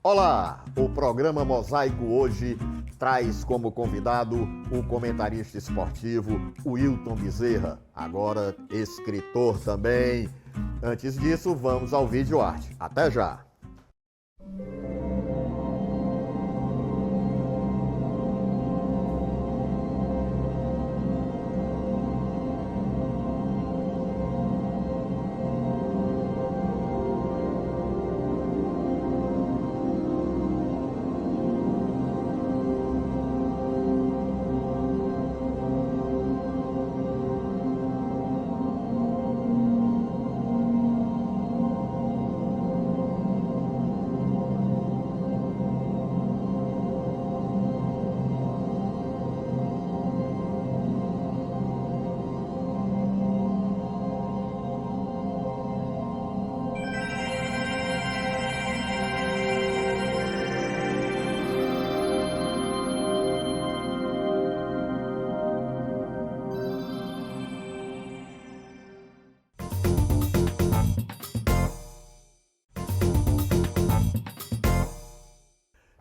Olá! O programa Mosaico hoje traz como convidado o comentarista esportivo Wilton Bezerra, agora escritor também. Antes disso, vamos ao vídeo arte. Até já!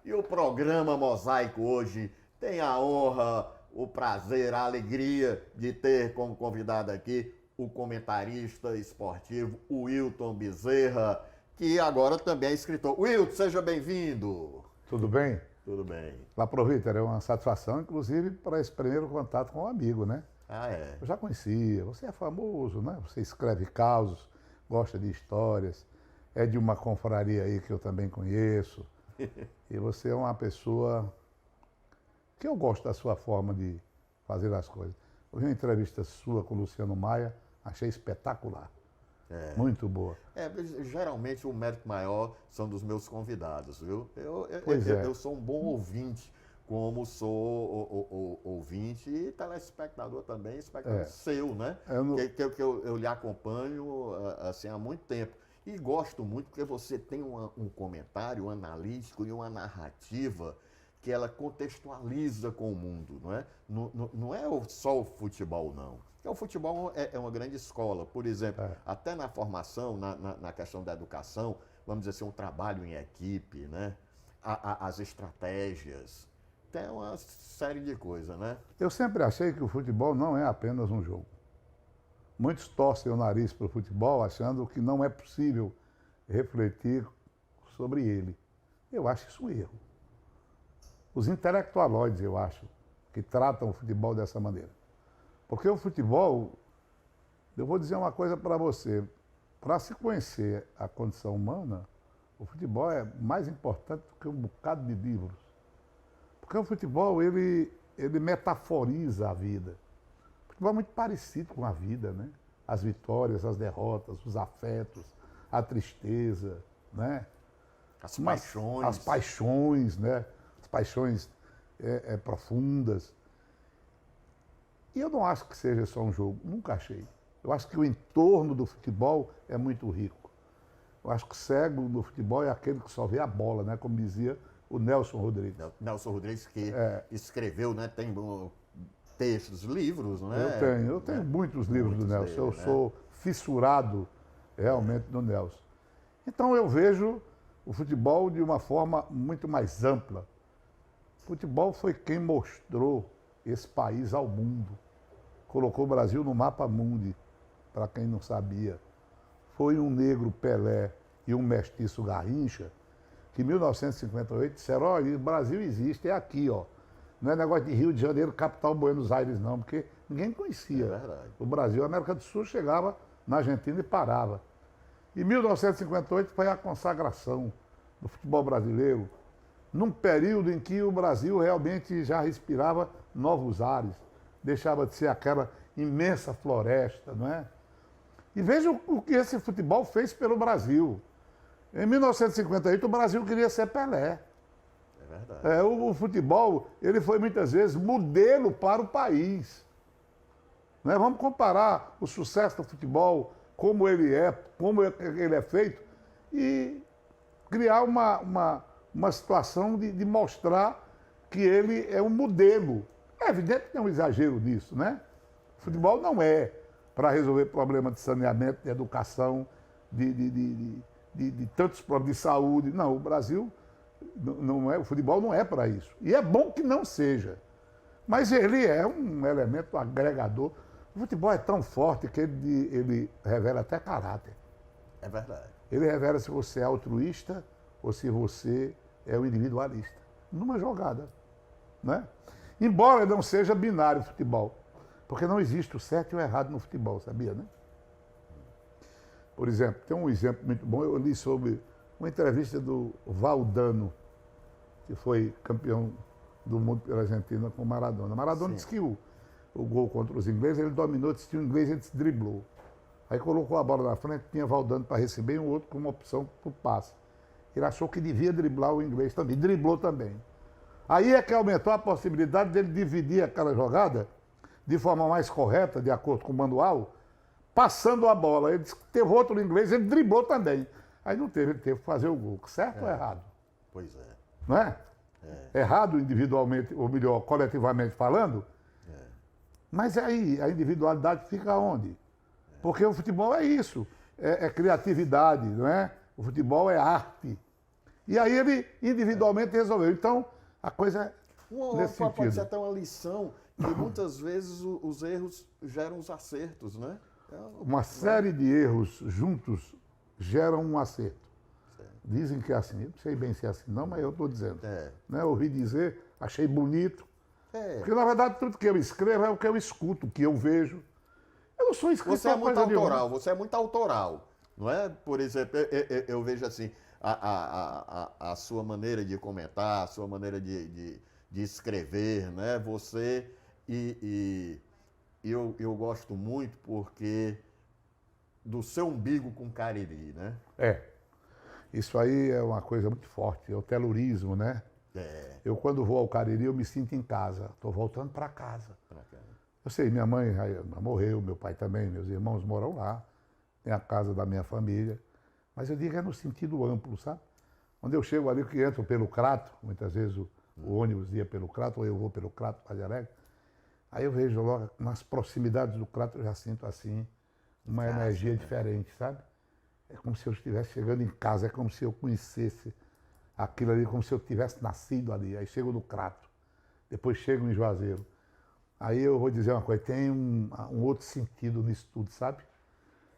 E o programa Mosaico hoje tem a honra, o prazer, a alegria de ter como convidado aqui o comentarista esportivo Wilton Bezerra, que agora também é escritor. Wilton, seja bem-vindo. Tudo bem? Tudo bem. Lá para o Vitor, é uma satisfação, inclusive, para esse primeiro contato com um amigo, né? Ah, é? Eu já conhecia, você é famoso, né? Você escreve causos, gosta de histórias, é de uma confraria aí que eu também conheço. E você é uma pessoa que eu gosto da sua forma de fazer as coisas. Eu vi uma entrevista sua com o Luciano Maia, achei espetacular. Muito boa. Geralmente o mérito maior são dos meus convidados, viu? Eu sou um bom ouvinte, como sou ouvinte e telespectador também, espectador seu, né? Que eu lhe acompanho assim, há muito tempo. E gosto muito porque você tem um comentário analítico e uma narrativa que ela contextualiza com o mundo, não é? Não é só o futebol, não. Porque o futebol é uma grande escola. Por exemplo, até na formação, na questão da educação, vamos dizer assim, um trabalho em equipe, né? As estratégias, tem uma série de coisas, né? Eu sempre achei que o futebol não é apenas um jogo. Muitos torcem o nariz para o futebol achando que não é possível refletir sobre ele. Eu acho isso um erro. Os intelectualoides, eu acho, que tratam o futebol dessa maneira. Porque o futebol, eu vou dizer uma coisa para você, para se conhecer a condição humana, o futebol é mais importante do que um bocado de livros. Porque o futebol, ele metaforiza a vida. O futebol é muito parecido com a vida, né? As vitórias, as derrotas, os afetos, a tristeza, né? As paixões. As paixões, né? As paixões profundas. E eu não acho que seja só um jogo, nunca achei. Eu acho que o entorno do futebol é muito rico. Eu acho que o cego no futebol é aquele que só vê a bola, né? Como dizia o Nelson Rodrigues. Nelson Rodrigues que escreveu, né? Tem textos, livros, né? Eu tenho muitos livros do Nelson. Eu sou fissurado realmente no Nelson. Então eu vejo o futebol de uma forma muito mais ampla. O futebol foi quem mostrou esse país ao mundo. Colocou o Brasil no mapa mundi, para quem não sabia. Foi um negro Pelé e um mestiço Garrincha que em 1958 disseram, olha, o Brasil existe, é aqui, ó. Não é negócio de Rio de Janeiro, capital Buenos Aires, não, porque ninguém conhecia. É verdade. O Brasil, a América do Sul chegava na Argentina e parava. Em 1958 foi a consagração do futebol brasileiro, num período em que o Brasil realmente já respirava novos ares, deixava de ser aquela imensa floresta, não é? E veja o que esse futebol fez pelo Brasil. Em 1958 o Brasil queria ser Pelé. Verdade. O futebol, ele foi muitas vezes modelo para o país. Né? Vamos comparar o sucesso do futebol, como ele é feito, e criar uma situação de mostrar que ele é um modelo. É evidente que tem um exagero nisso, né? Futebol não é para resolver problema de saneamento, de educação, de tantos problemas de saúde. Não, o Brasil, não é, o futebol não é para isso. E é bom que não seja. Mas ele é um elemento agregador. O futebol é tão forte que ele revela até caráter. É verdade. Ele revela se você é altruísta ou se você é um individualista. Numa jogada. Né? Embora não seja binário o futebol. Porque não existe o certo e o errado no futebol, sabia, né? Por exemplo, tem um exemplo muito bom, eu li sobre uma entrevista do Valdano, que foi campeão do mundo pela Argentina com o Maradona. Maradona disse que o gol contra os ingleses, ele dominou, disse que o inglês ele se driblou. Aí colocou a bola na frente, tinha Valdano para receber e um outro com uma opção para o passe. Ele achou que devia driblar o inglês também, driblou também. Aí é que aumentou a possibilidade dele dividir aquela jogada de forma mais correta, de acordo com o manual, passando a bola. Ele disse que teve outro inglês, ele driblou também. Aí não teve, ele teve que fazer o gol. Certo ou errado? Pois é. Não é? Errado individualmente, ou melhor, coletivamente falando. Mas aí, a individualidade fica onde? Porque o futebol é isso. É criatividade, não é? O futebol é arte. E aí ele individualmente resolveu. Então, a coisa é nesse sentido. Pode ser até uma lição que muitas vezes os erros geram os acertos, né? Uma série de erros juntos geram um acerto. Dizem que é assim. Eu não sei bem se é assim não, mas eu estou dizendo. Né? Ouvi dizer, achei bonito. Porque, na verdade, tudo que eu escrevo é o que eu escuto, o que eu vejo. Eu não sou escritor. Você é muito autoral, você é muito autoral. Não é? Por exemplo, eu vejo assim, a sua maneira de comentar, a sua maneira de escrever, né? Você eu gosto muito porque do seu umbigo com Cariri, né? Isso aí é uma coisa muito forte, é o telurismo, né? Eu, quando vou ao Cariri, eu me sinto em casa. Estou voltando para casa. Eu sei, minha mãe morreu, meu pai também, meus irmãos moram lá. Tem a casa da minha família. Mas eu digo é no sentido amplo, sabe? Quando eu chego ali, que entro pelo Crato, muitas vezes o ônibus ia pelo Crato, ou eu vou pelo Crato para Alegre. Aí eu vejo logo, nas proximidades do Crato, eu já sinto assim, uma energia diferente, sabe? É como se eu estivesse chegando em casa, é como se eu conhecesse aquilo ali, como se eu tivesse nascido ali. Aí chego no Crato, depois chego em Juazeiro. Aí eu vou dizer uma coisa, tem um outro sentido nisso tudo, sabe?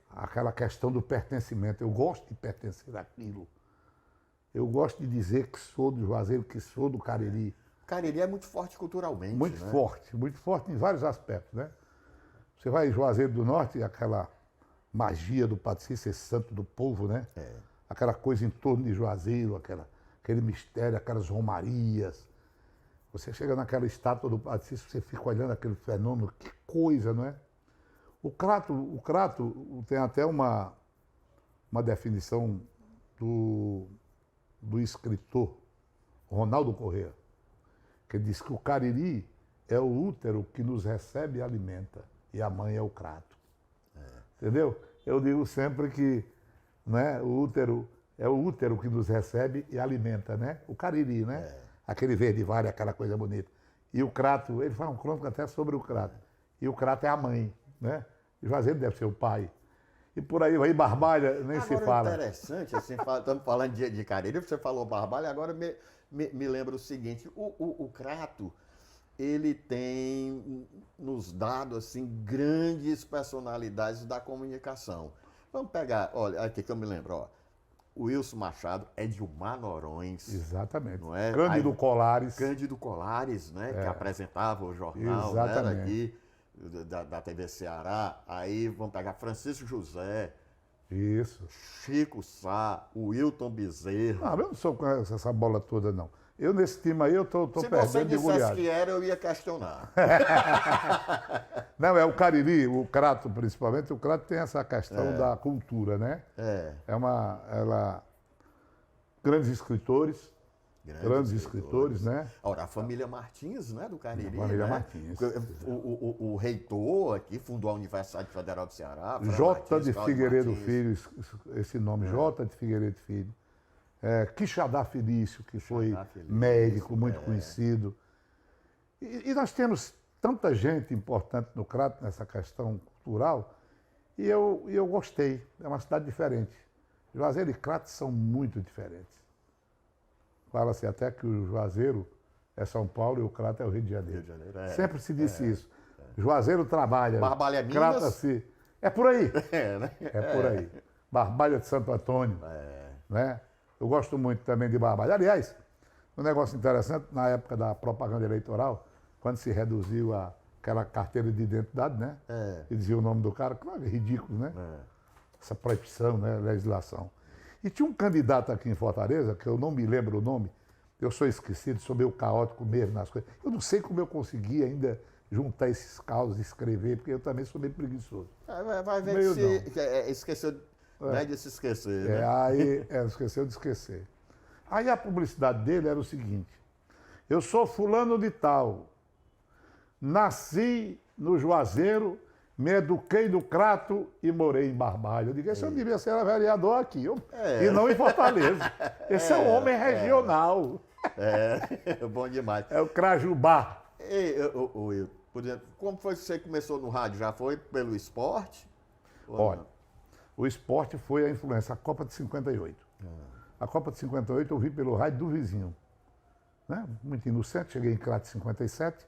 Aquela questão do pertencimento. Eu gosto de pertencer àquilo. Eu gosto de dizer que sou do Juazeiro, que sou do Cariri. Cariri é muito forte culturalmente, muito né? Muito forte em vários aspectos, né? Você vai em Juazeiro do Norte, aquela magia do Patrício, esse santo do povo, né? Aquela coisa em torno de Juazeiro, aquele mistério, aquelas romarias. Você chega naquela estátua do Patrício, você fica olhando aquele fenômeno, que coisa, não é? O Crato tem até uma definição do escritor Ronaldo Corrêa, que diz que o Cariri é o útero que nos recebe e alimenta, e a mãe é o Crato. Entendeu? Eu digo sempre que, né, o útero é o útero que nos recebe e alimenta, né? O Cariri, né? Aquele verde vale, aquela coisa bonita. E o Crato, ele faz um crônico até sobre o Crato. E o Crato é a mãe, né? E o Juazeiro deve ser o pai. E por aí, Barbalha, nem se fala. Interessante, assim, estamos falando de Cariri, você falou Barbalha, agora me lembra o seguinte, o Crato, ele tem nos dado, assim, grandes personalidades da comunicação. Vamos pegar, olha, aqui que eu me lembro, ó. O Wilson Machado, Edilmar Norões. Exatamente. Não é? Cândido Colares. Cândido Colares, né? Que apresentava o jornal, né, aqui, da TV Ceará. Aí vamos pegar Francisco José. Isso. Chico Sá, o Wilton Bezerra. Não, eu não sou com essa bola toda, não. Eu, nesse time aí, eu tô perdendo de goleada. Se você dissesse que era, eu ia questionar. Não, é o Cariri, o Crato, principalmente. O Crato tem essa questão da cultura, né? Grandes escritores. Grandes escritores, né? Ora, a família Martins, né, do Cariri, a família né? Martins. O reitor aqui fundou a Universidade Federal do Ceará. J. de Figueiredo Filho, esse nome, J. de Figueiredo Filho. Quixadá Felício, que foi médico, muito conhecido. E nós temos tanta gente importante no Crato nessa questão cultural, e eu gostei. É uma cidade diferente. Juazeiro e Crato são muito diferentes. Fala-se até que o Juazeiro é São Paulo e o Crato é o Rio de Janeiro. Sempre se disse isso. Juazeiro trabalha. Barbalha é Minas. Crato assim. É por aí. Né? É por aí. Barbalha de Santo Antônio. Né? Eu gosto muito também de Barbalha. Aliás, um negócio interessante, na época da propaganda eleitoral, quando se reduziu aquela carteira de identidade, né? E dizia o nome do cara, claro, é ridículo, né? Essa proibição, né? Legislação. E tinha um candidato aqui em Fortaleza, que eu não me lembro o nome, eu sou esquecido, sou meio caótico mesmo nas coisas. Eu não sei como eu consegui ainda juntar esses causos e escrever, porque eu também sou meio preguiçoso. Vai ver meio que se esqueceu, né, de se esquecer. Né? Aí esqueceu de esquecer. Aí a publicidade dele era o seguinte: eu sou fulano de tal, nasci no Juazeiro, me eduquei no Crato e morei em Barbalha. Eu digo, esse eu devia ser vereador aqui, e não em Fortaleza. Esse é um homem regional. Bom demais. É o Crajubá. Por exemplo, como foi que você começou no rádio? Já foi pelo esporte? Olha, o esporte foi a influência, a Copa de 58. A Copa de 58 eu vi pelo rádio do vizinho. Né? Muito inocente, cheguei em Crato em 57.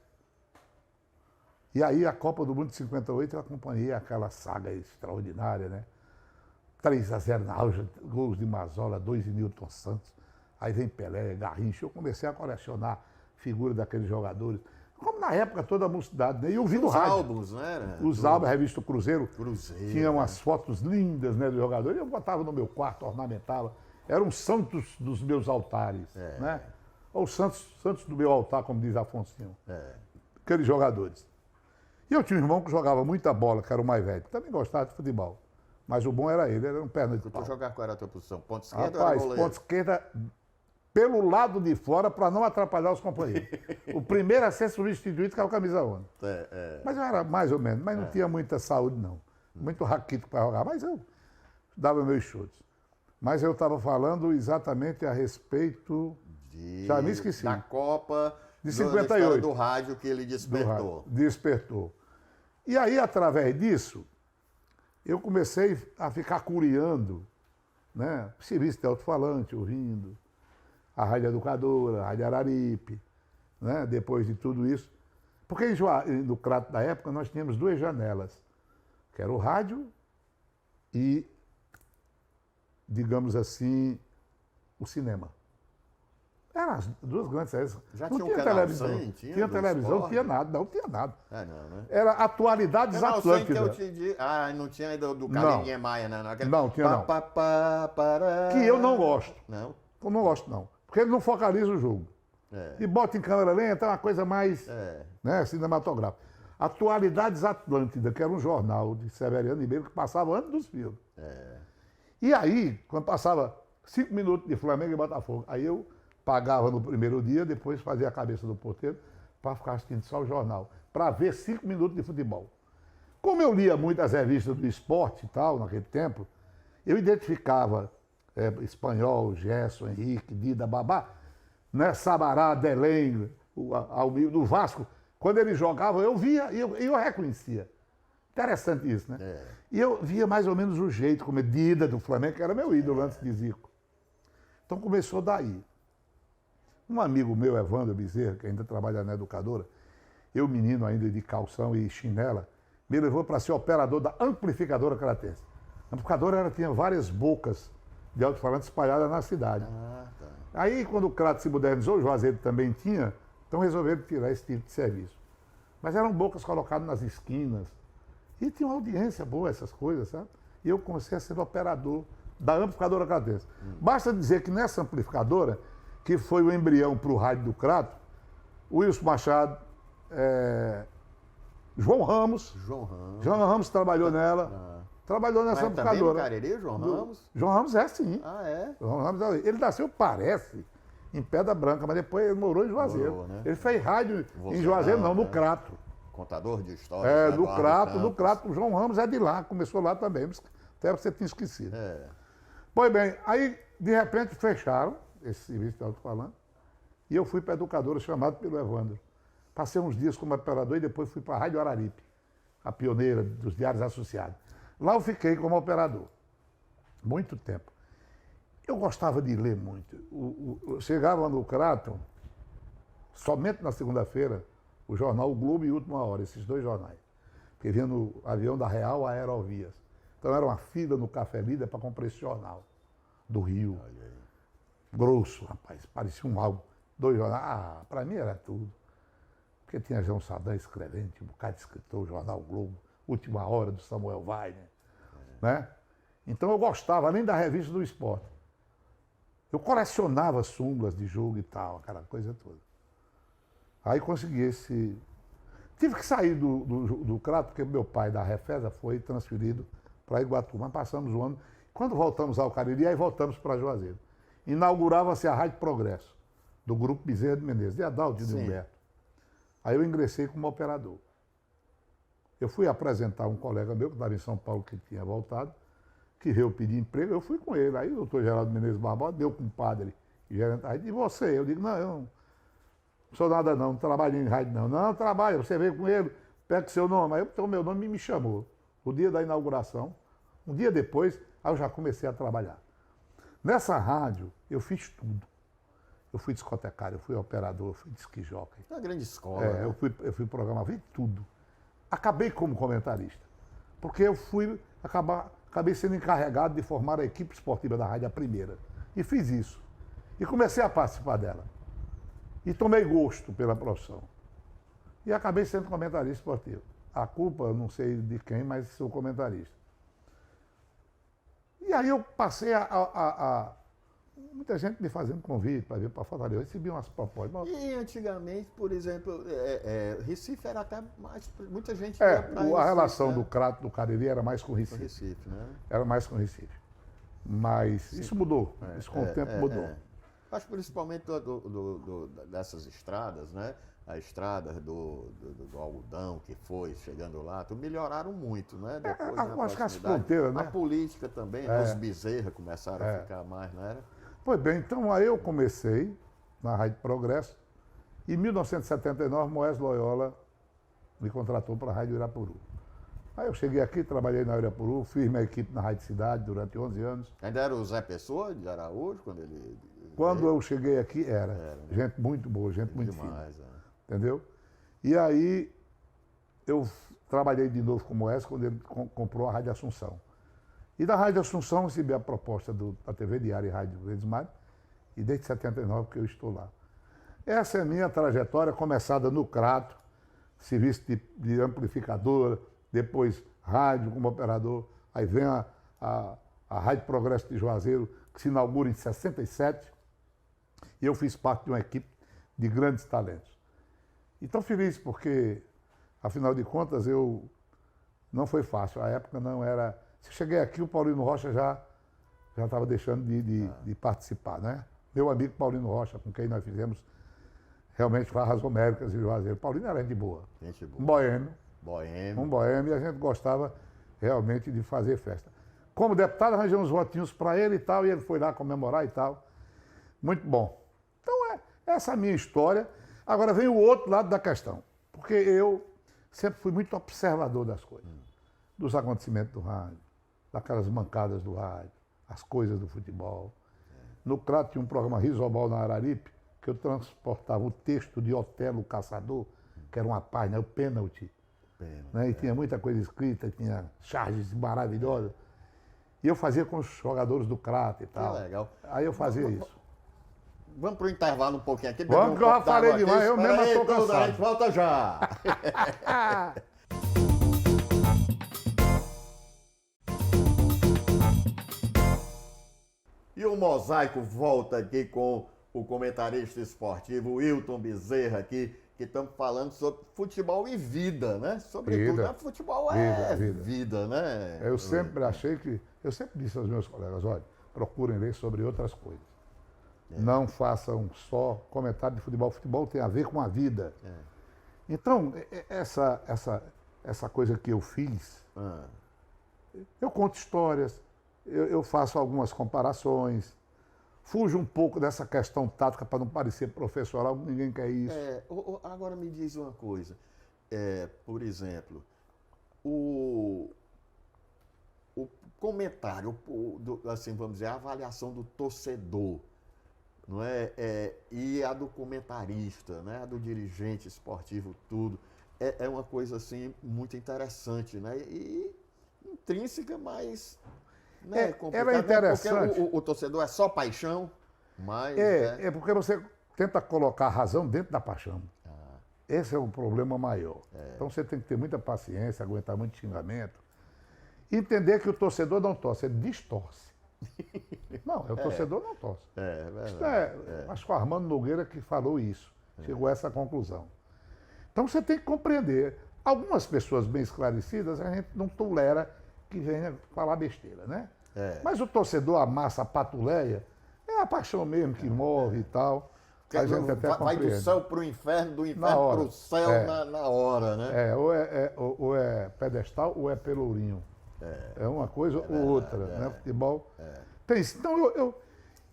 E aí a Copa do Mundo de 58 eu acompanhei aquela saga extraordinária, né? 3-0 na auge, gols de Mazola, 2 de Nilton Santos. Aí vem Pelé, Garrincha. Eu comecei a colecionar figuras daqueles jogadores. Como na época toda a mocidade, né? E eu vi no rádio. Os álbuns, né? Os álbuns, a revista Cruzeiro. Tinha né? umas fotos lindas, né, do jogador. E eu botava no meu quarto, ornamentava. Eram santos dos meus altares, né? Ou santos do meu altar, como diz Afonsinho. Aqueles jogadores. E eu tinha um irmão que jogava muita bola, que era o mais velho. Também gostava de futebol. Mas o bom era ele era um perna de pau. Tu jogar qual era a tua posição? Ponta esquerda ou era goleiro? Ponta esquerda pelo lado de fora para não atrapalhar os companheiros. O primeiro a ser substituído era o camisa 11. Mas eu era mais ou menos, mas não tinha muita saúde não. Muito raquítico para jogar, mas eu dava meus chutes. Mas eu estava falando exatamente a respeito... Já me esqueci. Da Copa de 58. Do rádio que ele despertou. Despertou. E aí, através disso, eu comecei a ficar curiando, né? Serviço de alto-falante, ouvindo, a Rádio Educadora, a Rádio Araripe, né? Depois de tudo isso. Porque no Crato da época nós tínhamos 2 janelas, que era o rádio e, digamos assim, o cinema. Eram as 2 grandes séries. Já não tinha televisão. Tinha televisão, não tinha nada. Não tinha nada. Não, né? Era Atualidades Atlântidas. Não tinha ainda do Carlinhos Maia, né? Não, tinha não. Que eu não gosto. Não? Eu não gosto, não. Porque ele não focaliza o jogo. E bota em câmera lenta, é uma coisa mais né, cinematográfica. Atualidades Atlântida, que era um jornal de Severiano Ribeiro que passava antes dos filmes. E aí, quando passava 5 minutos de Flamengo e Botafogo, aí eu pagava no primeiro dia, depois fazia a cabeça do porteiro para ficar assistindo só o jornal, para ver 5 minutos de futebol. Como eu lia muitas revistas do esporte e tal, naquele tempo, eu identificava Espanhol, Gerson, Henrique, Dida, Babá, né, Sabará, Delém, Almir, do Vasco. Quando eles jogavam, eu via e eu reconhecia. Interessante isso, né? E eu via mais ou menos o jeito, como Dida do Flamengo, que era meu ídolo antes de Zico. Então começou daí. Um amigo meu, Evandro Bezerra, que ainda trabalha na Educadora, eu menino ainda de calção e chinela, me levou para ser operador da amplificadora cratense. A amplificadora tinha várias bocas de alto-falante espalhadas na cidade. Aí, quando o Crato se modernizou, o Juazeiro também tinha, então resolveram tirar esse tipo de serviço. Mas eram bocas colocadas nas esquinas. E tinha uma audiência boa, essas coisas, sabe? E eu comecei a ser operador da amplificadora cratense. Basta dizer que nessa amplificadora, que foi o embrião para o rádio do Crato, Wilson Machado, João Ramos trabalhou nela. Trabalhou nessa amplificadora. Também no Cariri, João Ramos? João Ramos é sim. João Ramos, ele nasceu, parece, em Pedra Branca, mas depois ele morou em Juazeiro. Né? Ele fez rádio em Juazeiro, não, no Crato. Contador de histórias. No Crato. O João Ramos é de lá, começou lá também, até você tinha esquecido. Pois bem, aí de repente fecharam esse serviço de alto-falante e eu fui para a Educadora chamado pelo Evandro. Passei uns dias como operador e depois fui para a Rádio Araripe, a pioneira dos diários associados. Lá eu fiquei como operador, muito tempo. Eu gostava de ler muito. Eu chegava no Craton, somente na segunda-feira, o jornal O Globo e Última Hora, esses dois jornais. Porque vinha no avião da Real Aerovias. Então era uma fila no Café Líder para comprar esse jornal do Rio. Grosso, rapaz, parecia um álbum. Dois jornais. Ah, para mim era tudo. Porque tinha João Saldanha escrevendo, um bocado de escritor, o jornal o Globo, Última Hora do Samuel Weiner. Né? Então eu gostava, além da revista do esporte. Eu colecionava súmulas de jogo e tal, aquela coisa toda. Aí consegui esse... Tive que sair do Crato, porque meu pai da Refesa foi transferido para Iguatu. Mas passamos o ano. Quando voltamos ao Cariri, aí voltamos para Juazeiro. Inaugurava-se a Rádio Progresso, do Grupo Bezerra de Menezes, de Adalto e de Humberto. Aí eu ingressei como operador. Eu fui apresentar um colega meu, que estava em São Paulo, que tinha voltado, que veio pedir emprego, eu fui com ele. Aí o doutor Geraldo Menezes Barbosa, meu compadre, gerente, aí disse, você? Eu digo, não, eu não sou nada não trabalho em rádio não. Não, trabalho, você veio com ele, pega o seu nome. Aí eu botou o meu nome e me chamou. O dia da inauguração, um dia depois, aí eu já comecei a trabalhar. Nessa rádio, eu fiz tudo. Eu fui discotecário, eu fui operador, eu fui disc jockey. É uma grande escola. É, né? eu fui programar, fiz tudo. Acabei como comentarista, porque eu acabei sendo encarregado de formar a equipe esportiva da rádio, a primeira. E fiz isso. E comecei a participar dela. E tomei gosto pela profissão. E acabei sendo comentarista esportivo. A culpa, eu não sei de quem, mas sou comentarista. E aí eu passei muita gente me fazendo convite para vir para Fortaleza. Eu recebi umas propostas. E antigamente, por exemplo, Recife era até mais... Muita gente ia para Recife. A relação, né, do Crato, do Cariri era mais com Recife. Recife, né? Era mais com Recife. Mas sim, isso mudou. Isso com o tempo mudou. Acho principalmente dessas estradas, né? A estrada do algodão que foi chegando lá, melhoraram muito, né? Depois, acho que as fronteiras, né? A política também, os Bezerra começaram a ficar mais, não era? Pois bem, então aí eu comecei na Rádio Progresso. Em 1979, Moés Loyola me contratou para a Rádio Irapuru. Aí eu cheguei aqui, trabalhei na Irapuru, fiz minha equipe na Rádio Cidade durante 11 anos. Ainda era o Zé Pessoa de Araújo quando ele... Quando eu cheguei aqui, era. Né? Gente muito boa, gente muito demais, fina. Entendeu? E aí eu trabalhei de novo com o Moés quando ele comprou a Rádio Assunção. E da Rádio Assunção recebi a proposta da TV Diário e Rádio Verdes Mares, e desde 79 que eu estou lá. Essa é a minha trajetória, começada no Crato, serviço de amplificadora, depois rádio como operador, aí vem a Rádio Progresso de Juazeiro, que se inaugura em 67, e eu fiz parte de uma equipe de grandes talentos. Então feliz porque, afinal de contas, não foi fácil. A época não era... Se eu cheguei aqui, o Paulino Rocha já estava deixando de participar, né? Meu amigo Paulino Rocha, com quem nós fizemos realmente farras homéricas em Juazeiro. Paulino era gente boa. Gente boa. Um boêmio. Boêmio. Um boêmio, e a gente gostava realmente de fazer festa. Como deputado, arranjei uns votinhos para ele e tal, e ele foi lá comemorar e tal. Muito bom. Então, essa é a minha história. Agora vem o outro lado da questão, porque eu sempre fui muito observador das coisas, dos acontecimentos do rádio, daquelas mancadas do rádio, as coisas do futebol. No Crato tinha um programa Risobal na Araripe, que eu transportava o texto de Otelo Caçador, que era uma página, o pênalti. Né? E tinha muita coisa escrita, tinha charges maravilhosas. E eu fazia com os jogadores do Crato e tal. Que legal. Aí eu fazia isso. Vamos para o intervalo um pouquinho aqui. Vamos, que eu já falei demais, eu mesmo estou cansado. A gente volta já. E o Mosaico volta aqui com o comentarista esportivo Wilton Bezerra aqui, que estamos falando sobre futebol e vida, né? Sobretudo, futebol é vida, né? Eu sempre achei eu sempre disse aos meus colegas, olha, procurem ler sobre outras coisas. Não façam só comentário de futebol. Futebol tem a ver com a vida. Então, essa coisa que eu fiz, eu conto histórias, eu faço algumas comparações, fuja um pouco dessa questão tática para não parecer professoral, ninguém quer isso. Agora me diz uma coisa. Por exemplo, o comentário, assim, vamos dizer, a avaliação do torcedor, não é? E a do comentarista, né? A do dirigente esportivo, tudo. É uma coisa assim muito interessante, né? E intrínseca, mas ela é interessante. Porque o torcedor é só paixão, mas... É porque você tenta colocar a razão dentro da paixão. Esse é o problema maior. Então você tem que ter muita paciência, aguentar muito xingamento. Entender que o torcedor não torce, ele distorce. Não, o torcedor não torce. É verdade. Acho que o Armando Nogueira que falou isso, chegou a essa conclusão. Então você tem que compreender. Algumas pessoas bem esclarecidas, a gente não tolera que venha falar besteira, né? Mas o torcedor, a massa, a patuleia, é a paixão mesmo que morre e tal. A gente até vai do céu para o inferno, do inferno para o céu na hora, né? Ou é pedestal ou é pelourinho. É uma coisa ou outra, né? Futebol tem isso. Então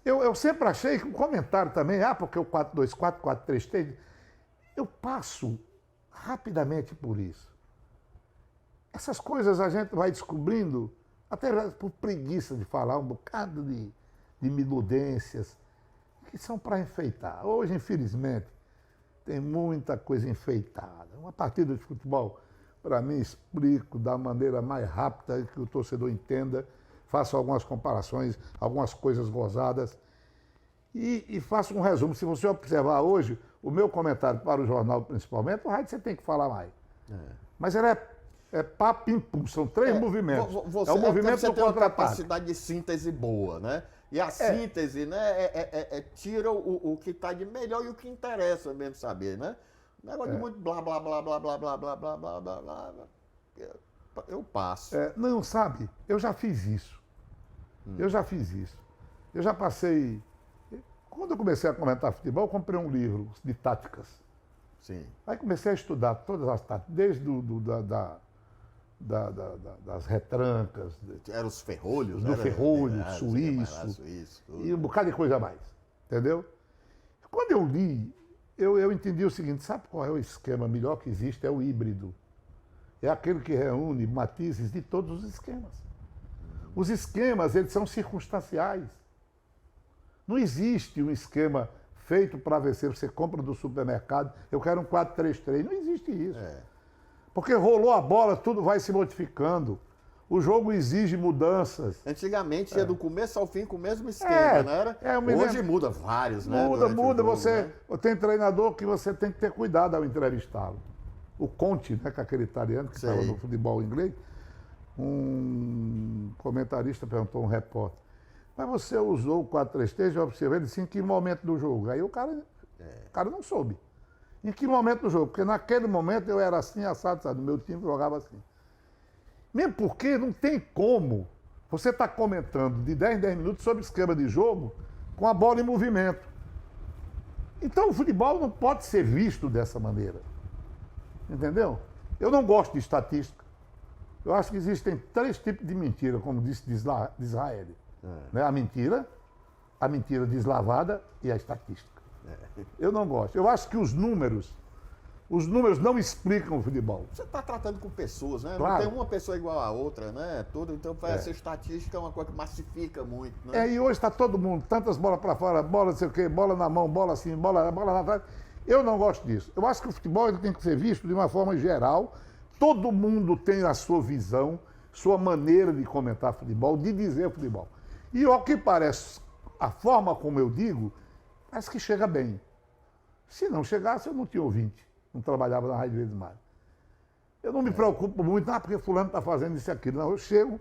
eu sempre achei que o comentário também, porque o 4-2-4, 4-3-3, eu passo rapidamente por isso. Essas coisas a gente vai descobrindo, até por preguiça de falar, um bocado de minudências, que são para enfeitar. Hoje, infelizmente, tem muita coisa enfeitada. Uma partida de futebol, para mim, explico da maneira mais rápida que o torcedor entenda, faço algumas comparações, algumas coisas gozadas e faço um resumo. Se você observar hoje, o meu comentário para o jornal, principalmente, o rádio você tem que falar mais. Mas ele é papo-impum, são 3 movimentos. É o movimento do contra-ataque. Você tem uma capacidade de síntese boa, né? E a síntese, né, tira o que está de melhor e o que interessa mesmo saber, né? Negócio de muito blá, blá, blá, blá, blá, blá, blá, blá, blá, blá, blá. Eu passo. Não, sabe, eu já fiz isso. Eu já passei... Quando eu comecei a comentar futebol, eu comprei um livro de táticas. Sim. Aí comecei a estudar todas as táticas, desde das retrancas. Eram os ferrolhos, né? Do ferrolho, suíço, e um bocado de coisa a mais. Entendeu? Quando eu li, eu entendi o seguinte, sabe qual é o esquema melhor que existe? É o híbrido. É aquele que reúne matizes de todos os esquemas. Os esquemas, eles são circunstanciais. Não existe um esquema feito para vencer. Você compra do supermercado, eu quero um 4-3-3. Não existe isso. Porque rolou a bola, tudo vai se modificando. O jogo exige mudanças. Antigamente ia do começo ao fim com o mesmo esquema, não era? Hoje muda vários, né? Muda. Tem treinador que você tem que ter cuidado ao entrevistá-lo. O Conte, né, que é aquele italiano que estava no futebol inglês, um comentarista perguntou a um repórter, mas você usou o 4-3-3, eu observei, ele disse, em que momento do jogo? Aí o cara não soube. Em que momento do jogo? Porque naquele momento eu era assim, assado, sabe? O meu time jogava assim. Mesmo porque não tem como você estar comentando de 10 em 10 minutos sobre esquema de jogo com a bola em movimento. Então o futebol não pode ser visto dessa maneira. Entendeu? Eu não gosto de estatística. Eu acho que existem 3 tipos de mentira, como disse Disraeli. Né? A mentira deslavada e a estatística. Eu não gosto. Eu acho que os números não explicam o futebol. Você está tratando com pessoas, né? Claro. Não tem uma pessoa igual a outra, né? Então essa estatística é uma coisa que massifica muito, né? E hoje está todo mundo, tantas bolas para fora, bola não sei o quê, bola na mão, bola assim, bola lá atrás. Eu não gosto disso. Eu acho que o futebol ele tem que ser visto de uma forma geral. Todo mundo tem a sua visão, sua maneira de comentar futebol, de dizer futebol. E ao que parece, a forma como eu digo, parece que chega bem. Se não chegasse, eu não tinha ouvinte. Não trabalhava na Rádio Verdes Mares. Eu não me preocupo muito, porque fulano está fazendo isso e aquilo. Não, eu chego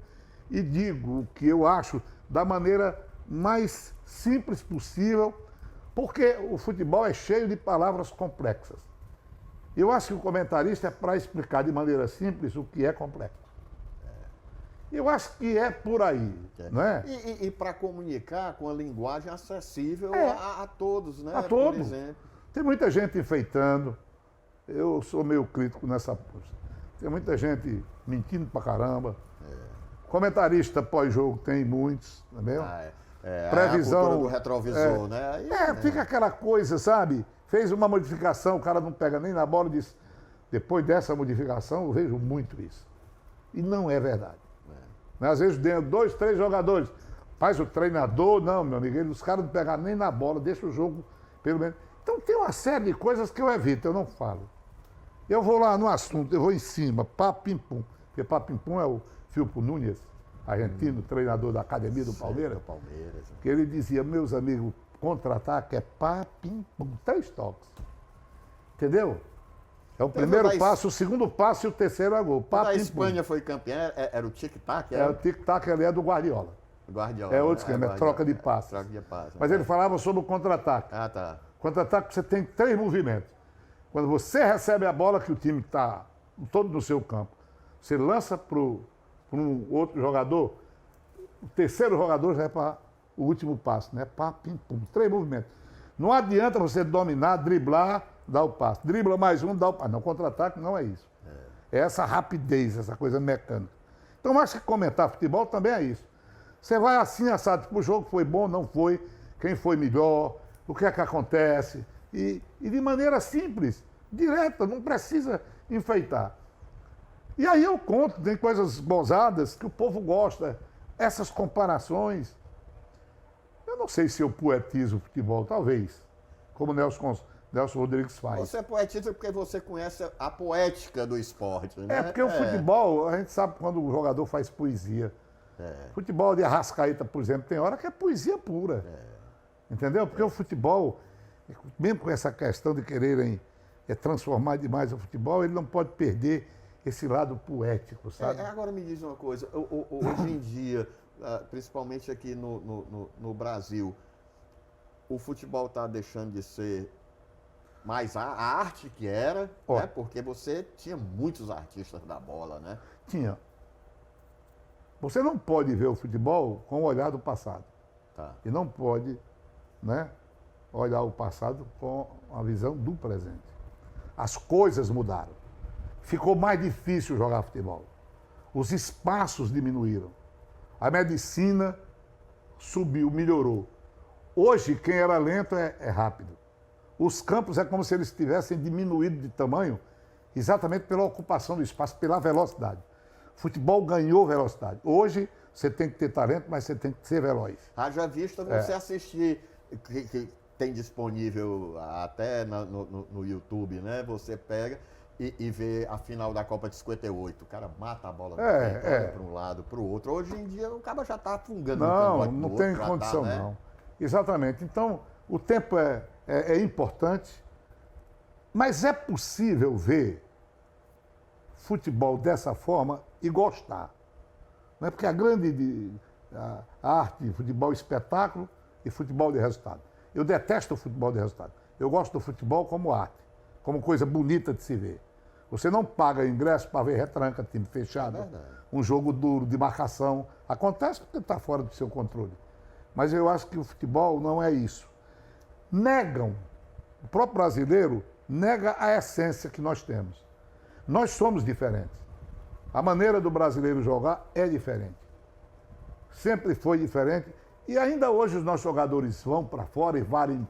e digo o que eu acho da maneira mais simples possível, porque o futebol é cheio de palavras complexas. Eu acho que o comentarista é para explicar de maneira simples o que é complexo. Eu acho que é por aí, não é? E para comunicar com a linguagem acessível a todos, né? A todos. Por exemplo. Tem muita gente enfeitando. Eu sou meio crítico nessa posta. Tem muita gente mentindo pra caramba. Comentarista pós-jogo tem muitos, não é mesmo? previsão. A cultura do retrovisor, né? Aí, Fica aquela coisa, sabe? Fez uma modificação, o cara não pega nem na bola e diz, depois dessa modificação eu vejo muito isso. E não é verdade. Às vezes dentro 2, 3 jogadores. Faz o treinador, não, meu amigo, os caras não pegam nem na bola, deixa o jogo, pelo menos. Então tem uma série de coisas que eu evito, eu não falo. Eu vou lá no assunto, eu vou em cima, pá-pim-pum. Porque pá-pim-pum é o Filpo Núñez, argentino, treinador da academia do Palmeiras. Que ele dizia, meus amigos, contra-ataque é pá-pim-pum, 3 toques. Entendeu? É o primeiro passo, o segundo passo e o terceiro é gol. A Espanha foi campeã, era o tic-tac? O tic-tac ali é do Guardiola. É outro esquema, é troca de passes. Mas ele falava sobre o contra-ataque. Ah, tá. Contra-ataque você tem 3 movimentos. Quando você recebe a bola, que o time está todo no seu campo, você lança para um outro jogador, o terceiro jogador já é para o último passo, né? Pá, pim, pum, 3 movimentos. Não adianta você dominar, driblar, dar o passe. Dribla mais um, dá o passe. Não, contra-ataque não é isso. É essa rapidez, essa coisa mecânica. Então, acho que comentar futebol também é isso. Você vai assim, assado, tipo, o jogo foi bom, não foi, quem foi melhor, o que é que acontece. E de maneira simples, direta, não precisa enfeitar. E aí eu conto, tem coisas bozadas que o povo gosta, essas comparações. Eu não sei se eu poetizo o futebol, talvez, como Nelson Rodrigues faz. Você poetiza porque você conhece a poética do esporte, né? Porque o futebol, a gente sabe quando o jogador faz poesia. Futebol de Arrascaeta, por exemplo, tem hora que é poesia pura. Entendeu? Porque o futebol, mesmo com essa questão de quererem transformar demais o futebol, ele não pode perder esse lado poético, sabe? Agora me diz uma coisa, hoje em dia, principalmente aqui no Brasil, o futebol está deixando de ser mais a arte que era, né? Porque você tinha muitos artistas da bola, né? Tinha. Você não pode ver o futebol com o olhar do passado. Tá. E não pode, né, olhar o passado com a visão do presente. As coisas mudaram. Ficou mais difícil jogar futebol. Os espaços diminuíram. A medicina subiu, melhorou. Hoje, quem era lento é rápido. Os campos é como se eles tivessem diminuído de tamanho exatamente pela ocupação do espaço, pela velocidade. O futebol ganhou velocidade. Hoje, você tem que ter talento, mas você tem que ser veloz. Haja vista você assistir, que tem disponível até no YouTube, né? Você pega e vê a final da Copa de 58. O cara mata a bola para um lado, para o outro. Hoje em dia, o cara já está afungando no cangote do outro. Não tem condição, né? Não. Exatamente. Então, o tempo é importante, mas é possível ver futebol dessa forma e gostar. Não é porque a arte de futebol é espetáculo e futebol de resultado. Eu detesto o futebol de resultado. Eu gosto do futebol como arte, como coisa bonita de se ver. Você não paga ingresso para ver retranca, time fechado, um jogo duro de marcação. Acontece porque está fora do seu controle. Mas eu acho que o futebol não é isso. Negam, o próprio brasileiro nega a essência que nós temos. Nós somos diferentes. A maneira do brasileiro jogar é diferente. Sempre foi diferente. E ainda hoje os nossos jogadores vão para fora e valem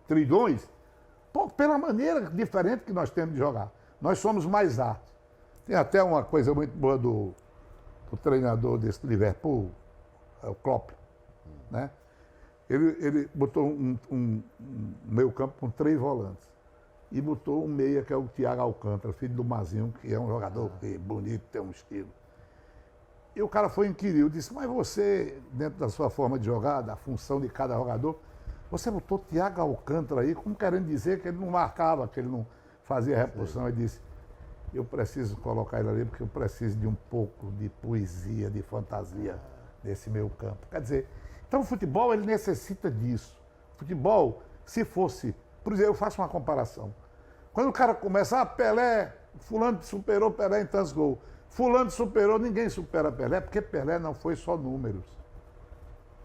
trilhões pela maneira diferente que nós temos de jogar. Nós somos mais arte. Tem até uma coisa muito boa do treinador desse Liverpool, o Klopp, né? Ele botou um meio campo com 3 volantes. E botou um meia, que é o Thiago Alcântara, filho do Mazinho, que é um jogador bonito, tem um estilo. E o cara foi inquirir, disse, mas você, dentro da sua forma de jogar, da função de cada jogador, você botou Thiago Alcântara aí, como querendo dizer que ele não marcava, que ele não fazia reposição. Ele disse, eu preciso colocar ele ali porque eu preciso de um pouco de poesia, de fantasia nesse meio campo. Quer dizer, então o futebol ele necessita disso. O futebol, se fosse... Por exemplo, eu faço uma comparação. Quando o cara começa, Pelé, fulano superou Pelé em tantos gols. Fulano superou, ninguém supera Pelé, porque Pelé não foi só números.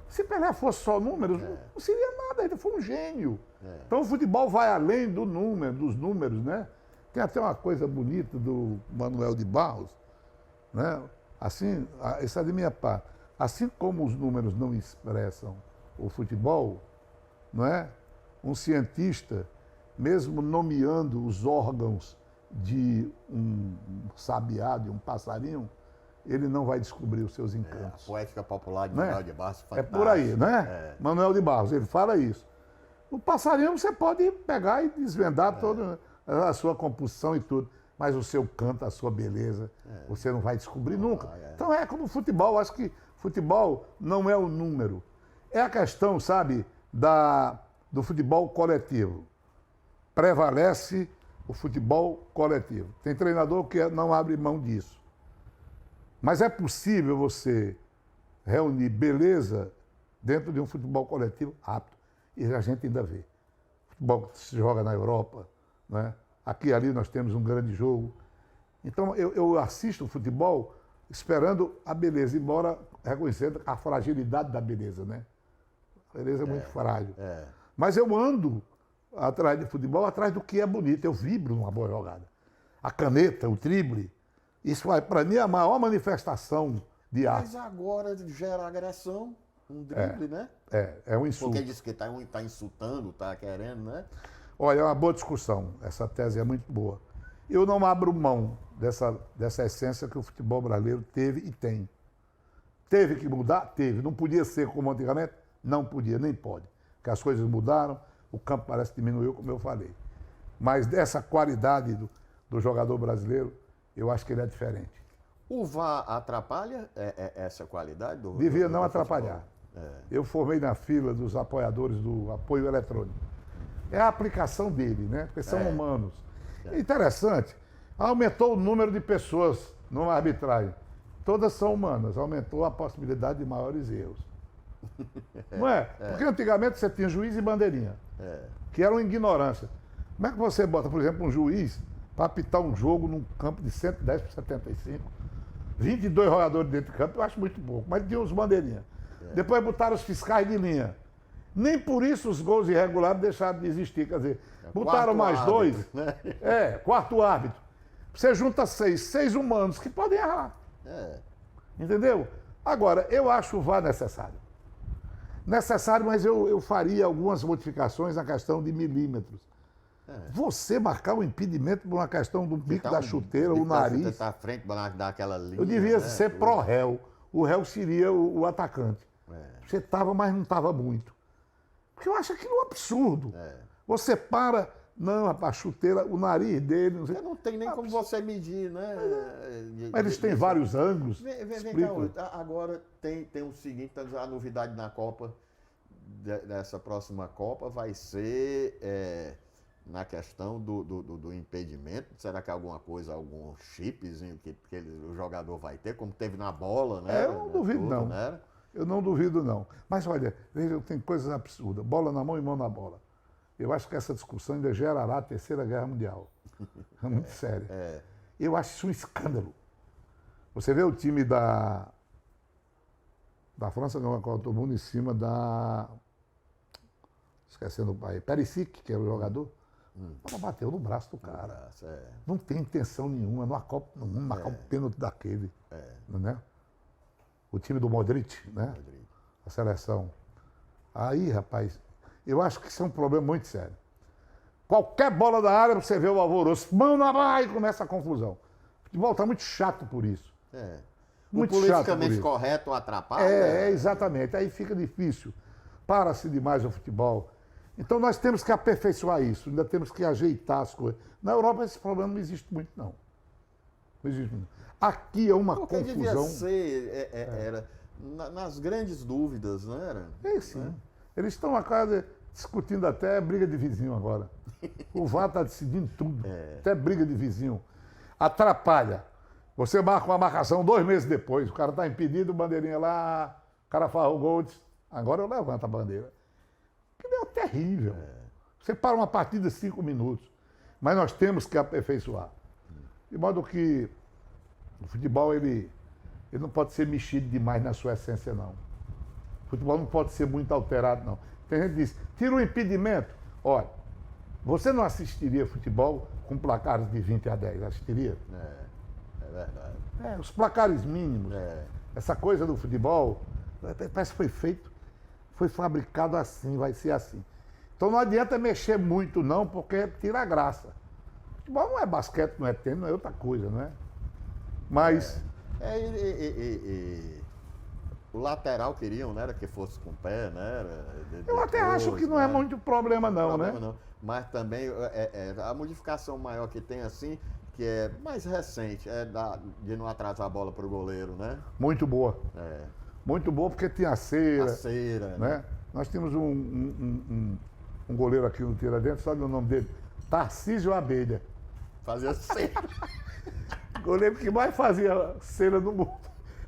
Se Pelé fosse só números, não seria nada, ele foi um gênio. Então o futebol vai além do número, dos números, né? Tem até uma coisa bonita do Manuel de Barros, né? Assim, essa é de minha parte. Assim como os números não expressam o futebol, não é? Um cientista, mesmo nomeando os órgãos de um sabiá, de um passarinho, ele não vai descobrir os seus encantos. A poética popular de Né? Manuel de Barros, É por aí, né? Manuel de Barros, ele fala isso. O passarinho você pode pegar e desvendar toda a sua composição e tudo, mas o seu canto, a sua beleza, você não vai descobrir nunca. Então é como o futebol, acho que futebol não é o número. É a questão, sabe, do futebol coletivo. Prevalece o futebol coletivo. Tem treinador que não abre mão disso. Mas é possível você reunir beleza dentro de um futebol coletivo rápido. E a gente ainda vê. Futebol que se joga na Europa, né? Aqui e ali nós temos um grande jogo. Então eu assisto o futebol esperando a beleza, embora reconhecendo a fragilidade da beleza, né? A beleza é muito frágil. Mas eu ando atrás de futebol, atrás do que é bonito. Eu vibro numa boa jogada. A caneta, o drible, isso para mim é a maior manifestação de arte. Mas agora gera agressão, um drible, né? É um insulto. Porque diz que está insultando, está querendo, né? Olha, é uma boa discussão. Essa tese é muito boa. Eu não abro mão dessa essência que o futebol brasileiro teve e tem. Teve que mudar? Teve. Não podia ser como antigamente? Não podia, nem pode. Porque as coisas mudaram, o campo parece que diminuiu, como eu falei. Mas dessa qualidade do jogador brasileiro, eu acho que ele é diferente. O VAR atrapalha essa qualidade? Devia não atrapalhar. Eu formei na fila dos apoiadores do apoio eletrônico. É a aplicação dele, né? Porque são humanos. É interessante, aumentou o número de pessoas numa arbitragem. Todas são humanas, aumentou a possibilidade de maiores erros. Não é? Porque antigamente você tinha juiz e bandeirinha, que era uma ignorância. Como é que você bota, por exemplo, um juiz para apitar um jogo num campo de 110 por 75, 22 jogadores dentro de campo? Eu acho muito pouco, mas tinha os bandeirinhas. Depois botaram os fiscais de linha. Nem por isso os gols irregulares deixaram de existir. Quer dizer, botaram mais dois. Né? Quarto árbitro. Você junta seis humanos que podem errar. Entendeu? Agora, eu acho o VAR necessário. Necessário, mas eu faria algumas modificações na questão de milímetros. Você marcar um impedimento por uma questão do bico da chuteira, o nariz. Você está à frente para dar aquela linha. Eu devia ser pró-réu. O réu seria o atacante. Você estava, mas não estava muito. Porque eu acho aquilo um absurdo. Você para, não, a chuteira, o nariz dele. Não tem nem como você medir, né? Mas eles têm vários ângulos. Vem cá, agora tem o seguinte, a novidade na Copa, dessa próxima Copa, vai ser na questão do impedimento. Será que é alguma coisa, algum chipzinho que o jogador vai ter, como teve na bola, né? Eu não duvido, não. Né? Eu não duvido, não. Mas olha, veja, tem coisas absurdas. Bola na mão e mão na bola. Eu acho que essa discussão ainda gerará a Terceira Guerra Mundial. É muito sério. Eu acho isso um escândalo. Você vê o time da França, não, todo mundo em cima esquecendo o pai, Perisic, que era o jogador. Ela bateu no braço do cara. Não tem intenção nenhuma, não marcar um pênalti daquele. Né? O time do Modric, né? A seleção. Aí, rapaz, eu acho que isso é um problema muito sério. Qualquer bola da área, você vê o alvoroço, mão na barra e começa a confusão. O futebol está muito chato por isso. Muito o politicamente correto atrapalha? Exatamente. Aí fica difícil. Para-se demais o futebol. Então nós temos que aperfeiçoar isso, ainda temos que ajeitar as coisas. Na Europa esse problema não existe muito, não. Não existe muito. Aqui é uma confusão. Devia ser, nas grandes dúvidas, não era? Sim. Eles estão discutindo até briga de vizinho agora. O VAR está decidindo tudo, até briga de vizinho. Atrapalha. Você marca uma marcação 2 meses depois, o cara está impedido, bandeirinha lá, o cara faz o gol, diz, agora eu levanto a bandeira. Aquilo é terrível. Você para uma partida de 5 minutos. Mas nós temos que aperfeiçoar. De modo que o futebol ele não pode ser mexido demais na sua essência, não. O futebol não pode ser muito alterado, não. Tem gente que diz, tira o impedimento. Olha, você não assistiria futebol com placares de 20-10, assistiria? É verdade. Os placares mínimos. Essa coisa do futebol, parece que foi foi fabricado assim, vai ser assim. Então não adianta mexer muito não, porque tira a graça. Futebol não é basquete, não é tênis, não é outra coisa, não é? Mas... O lateral queriam, né? Era que fosse com o pé, né? Eu até acho que não é muito problema não, né? Não. Mas também a modificação maior que tem assim, que é mais recente, de não atrasar a bola para o goleiro, né? Muito boa. Muito boa porque tinha a cera. A cera, né? Nós tínhamos um goleiro aqui no Tiradentes, sabe o nome dele? Tarcísio Abelha. Fazia cera. Goleiro que mais fazia cera no mundo.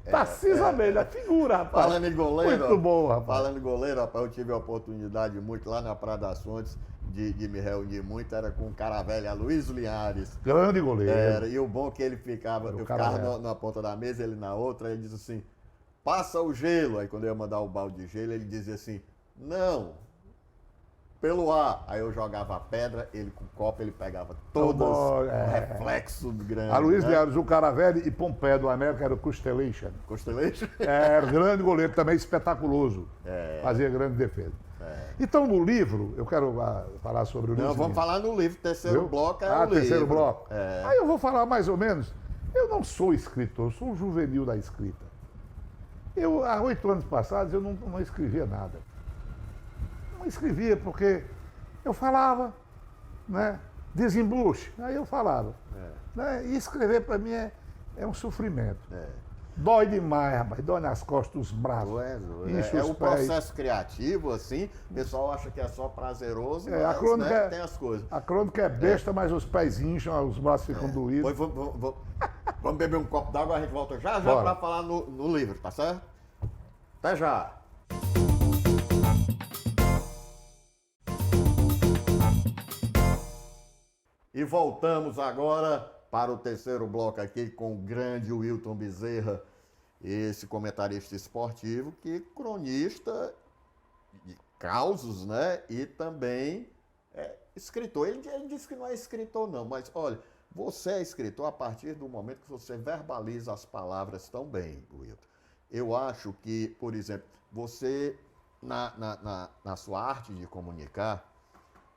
Tarcísio Abelha, figura, rapaz. Falando em goleiro. Muito bom, rapaz. Falando em goleiro, rapaz, eu tive a oportunidade muito lá na Praia das Fontes de me reunir muito, era com o cara velho, Luiz Linhares. Grande goleiro. E o bom que ele ficava, eu ficava na ponta da mesa, ele na outra, ele diz assim, passa o gelo. Aí quando eu ia mandar o balde de gelo, ele dizia assim, não, pelo ar. Aí eu jogava a pedra, ele com o copo, ele pegava todas o reflexo grande. A Luiz Linhares, o cara velho, e Pompé do América era o Constellation. Constellation? Era grande goleiro, também espetaculoso. Fazia grande defesa. Então, no livro, eu quero falar sobre o livro. Não, vamos falar no livro, terceiro bloco o livro. Terceiro bloco. Aí eu vou falar mais ou menos, eu não sou escritor, eu sou um juvenil da escrita. Há 8 anos passados, eu não escrevia nada. Não escrevia porque eu falava, né? Desembuche, aí eu falava. Né? E escrever para mim é um sofrimento. Dói demais, rapaz. Dói nas costas, os braços. O processo criativo, assim, o pessoal acha que é só prazeroso, mas a crônica, tem as coisas. A crônica é besta, mas os pés incham, os braços ficam doídos. Vamos beber um copo d'água, a gente volta já para falar no livro, tá certo? Até já! E voltamos agora para o terceiro bloco aqui com o grande Wilton Bezerra, esse comentarista esportivo que cronista de causos, né? E também escritor. Ele disse que não é escritor não, mas olha, você é escritor a partir do momento que você verbaliza as palavras tão bem, Wilton. Eu acho que, por exemplo, você, na sua arte de comunicar,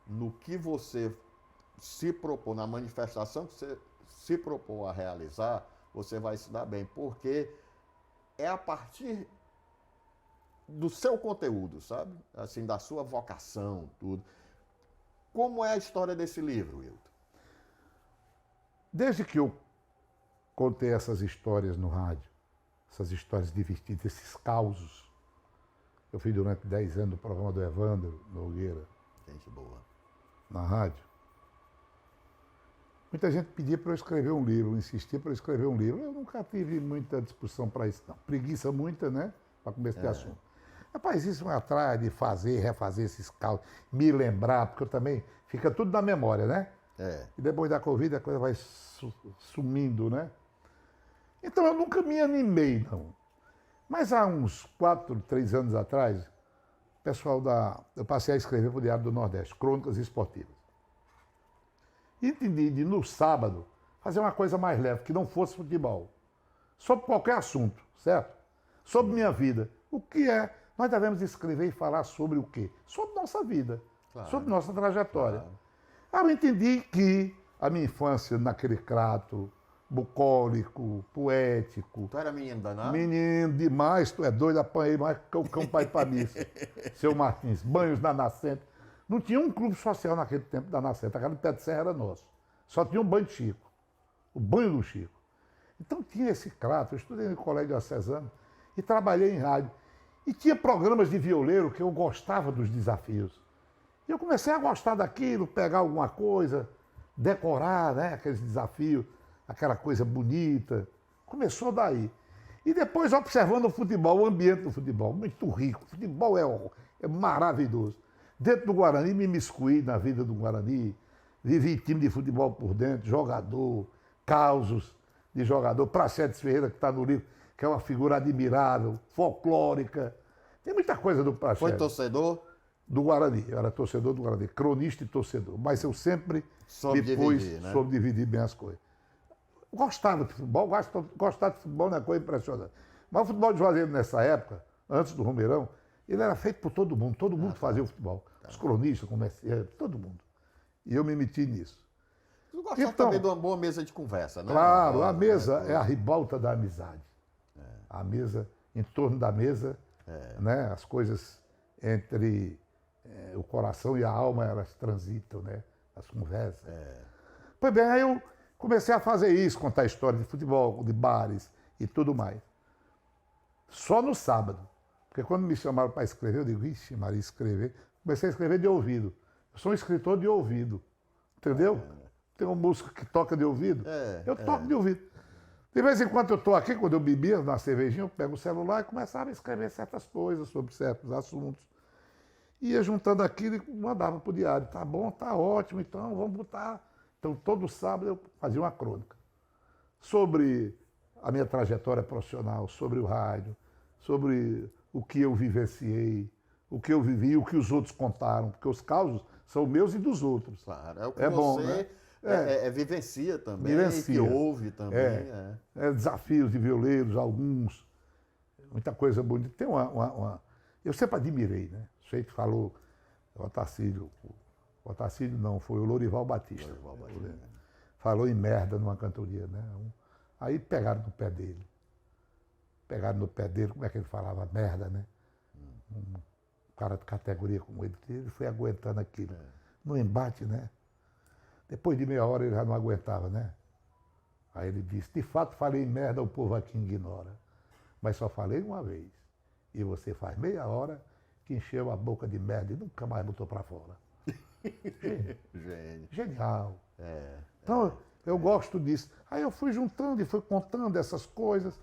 no que você se propor, na manifestação que você se propor a realizar, você vai se dar bem, porque é a partir do seu conteúdo, sabe? Assim, da sua vocação, tudo. Como é a história desse livro, Wilton? Desde que eu contei essas histórias no rádio, essas histórias divertidas, esses causos, eu fiz durante 10 anos o programa do Evandro Nogueira. Gente boa. Na rádio. Muita gente pedia para eu escrever um livro, insistia para eu escrever um livro. Eu nunca tive muita disposição para isso, não. Preguiça muita, né? Para começar esse assunto. Rapaz, isso me atrai de fazer, refazer esses cálculos, me lembrar, porque eu também fica tudo na memória, né? E depois da Covid a coisa vai sumindo, né? Então eu nunca me animei, não. Mas há uns 3 anos atrás, eu passei a escrever para o Diário do Nordeste, Crônicas Esportivas. E entendi de, no sábado, fazer uma coisa mais leve, que não fosse futebol. Sobre qualquer assunto, certo? Sobre minha vida. O que é? Nós devemos escrever e falar sobre o quê? Sobre nossa vida, sobre nossa trajetória. Eu entendi que a minha infância naquele crato, bucólico, poético... Tu era menino danado? Menino demais, tu é doido, apanhei mais que o cão pai para missa. Seu Martins, banhos na nascente. Não tinha um clube social naquele tempo da Nascente, aquele pé de serra era nosso. Só tinha um banho de Chico, o banho do Chico. Então tinha esse crato, eu estudei no colégio diocesano e trabalhei em rádio. E tinha programas de violeiro que eu gostava dos desafios. E eu comecei a gostar daquilo, pegar alguma coisa, decorar, né, aqueles desafios, aquela coisa bonita. Começou daí. E depois observando o futebol, o ambiente do futebol, muito rico. O futebol é maravilhoso. Dentro do Guarani, me imiscuí na vida do Guarani, vivi time de futebol por dentro, jogador, causos de jogador, Praxedes Ferreira, que está no livro, que é uma figura admirável, folclórica. Tem muita coisa do Praxedes. Foi torcedor? Do Guarani, eu era torcedor do Guarani, cronista e torcedor, mas eu sempre soube dividir bem as coisas. Gostava de futebol, gostar de futebol não é coisa impressionante. Mas o futebol de Juazeiro nessa época, antes do Romeirão, Ele era feito por todo mundo fazia o futebol. Os cronistas, comerciantes, todo mundo. E eu me meti nisso. Eu gosto também de uma boa mesa de conversa, né? Claro, a mesa é a ribalta da amizade. A mesa, em torno da mesa, né, as coisas entre o coração e a alma, elas transitam, né? As conversas. Pois bem, aí eu comecei a fazer isso, contar história de futebol, de bares e tudo mais. Só no sábado. Porque quando me chamaram para escrever, eu digo, ixi, Maria, escrever. Comecei a escrever de ouvido. Eu sou um escritor de ouvido. Entendeu? Tem um músico que toca de ouvido. Eu toco de ouvido. De vez em quando eu estou aqui, quando eu bebia na cervejinha, eu pego o celular e começava a escrever certas coisas sobre certos assuntos. Ia juntando aquilo e mandava para o diário. Tá bom, tá ótimo, então vamos botar. Então, todo sábado eu fazia uma crônica sobre a minha trajetória profissional, sobre o rádio, sobre o que eu vivenciei, o que eu vivi, o que os outros contaram, porque os causos são meus e dos outros. Claro, é o que você vivencia também, que ouve também. Desafios de violeiros, alguns, muita coisa bonita. Tem eu sempre admirei, né? O sujeito falou, o Otacílio não, foi o Lorival Batista. Falou em merda numa cantoria, né? Aí pegaram no pé dele. Pegaram no pé dele, como é que ele falava? Merda, né? Um cara de categoria como ele foi aguentando aquilo. No embate, né? Depois de meia hora ele já não aguentava, né? Aí ele disse, de fato falei merda, o povo aqui ignora. Mas só falei uma vez. E você faz meia hora que encheu a boca de merda e nunca mais botou para fora. Genial. Então, eu gosto disso. Aí eu fui juntando e fui contando essas coisas